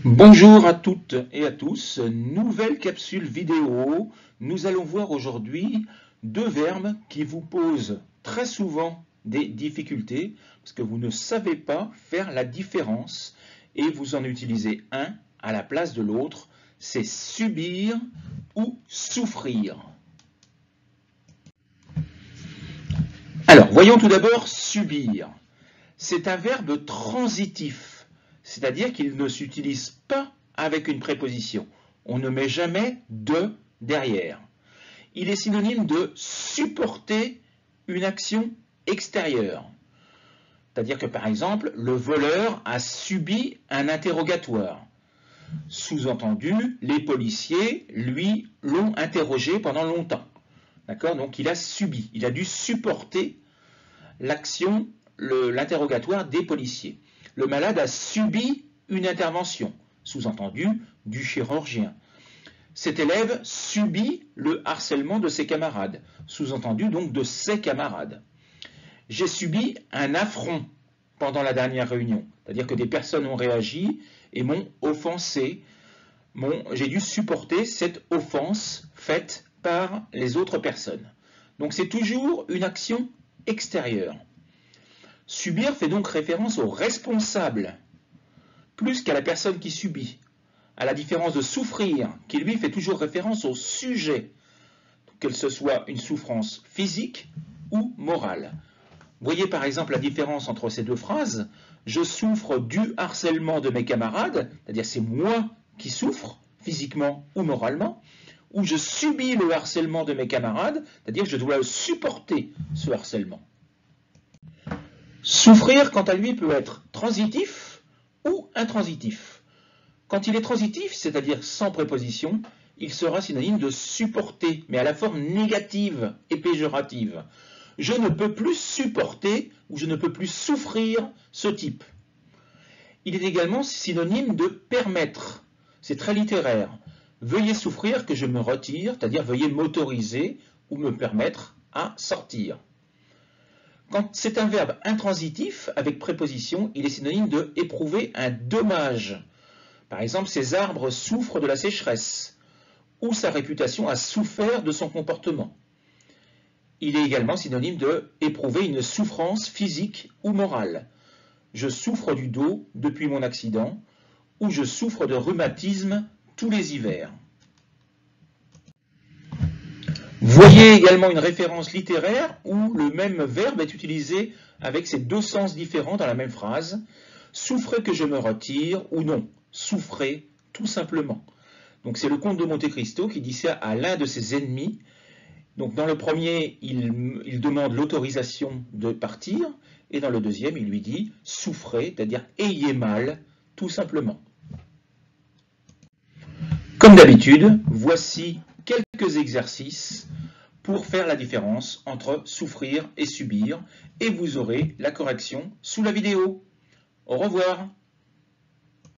Bonjour à toutes et à tous, nouvelle capsule vidéo. Nous allons voir aujourd'hui deux verbes qui vous posent très souvent des difficultés parce que vous ne savez pas faire la différence et vous en utilisez un à la place de l'autre. C'est subir ou souffrir. Alors, voyons tout d'abord subir. C'est un verbe transitif, c'est-à-dire qu'il ne s'utilise pas avec une préposition. On ne met jamais de derrière. Il est synonyme de supporter une action extérieure. C'est-à-dire que par exemple, le voleur a subi un interrogatoire. Sous-entendu, les policiers, lui, l'ont interrogé pendant longtemps. D'accord ? Donc il a subi, il a dû supporter l'action, l'interrogatoire des policiers. Le malade a subi une intervention, sous-entendu du chirurgien. Cet élève subit le harcèlement de ses camarades, sous-entendu donc de ses camarades. J'ai subi un affront pendant la dernière réunion, c'est-à-dire que des personnes ont réagi et m'ont offensé. J'ai dû supporter cette offense faite par les autres personnes. Donc c'est toujours une action extérieure. Subir fait donc référence au responsable, plus qu'à la personne qui subit, à la différence de souffrir, qui lui fait toujours référence au sujet, qu'elle ce soit une souffrance physique ou morale. Voyez par exemple la différence entre ces deux phrases. Je souffre du harcèlement de mes camarades, c'est-à-dire c'est moi qui souffre, physiquement ou moralement, ou je subis le harcèlement de mes camarades, c'est-à-dire je dois supporter ce harcèlement. Souffrir, quant à lui, peut être transitif ou intransitif. Quand il est transitif, c'est-à-dire sans préposition, il sera synonyme de supporter, mais à la forme négative et péjorative. Je ne peux plus supporter ou je ne peux plus souffrir ce type. Il est également synonyme de permettre. C'est très littéraire. Veuillez souffrir que je me retire, c'est-à-dire veuillez m'autoriser ou me permettre à sortir. Quand c'est un verbe intransitif avec préposition, il est synonyme de éprouver un dommage. Par exemple, ces arbres souffrent de la sécheresse ou sa réputation a souffert de son comportement. Il est également synonyme de éprouver une souffrance physique ou morale. Je souffre du dos depuis mon accident ou je souffre de rhumatisme tous les hivers. Voyez également une référence littéraire où le même verbe est utilisé avec ses deux sens différents dans la même phrase. Souffrez que je me retire ou non, souffrez tout simplement. Donc c'est le comte de Monte Cristo qui dit ça à l'un de ses ennemis. Donc dans le premier, il demande l'autorisation de partir et dans le deuxième, il lui dit souffrez, c'est-à-dire ayez mal tout simplement. Comme d'habitude, voici quelques exercices pour faire la différence entre souffrir et subir et vous aurez la correction sous la vidéo. Au revoir.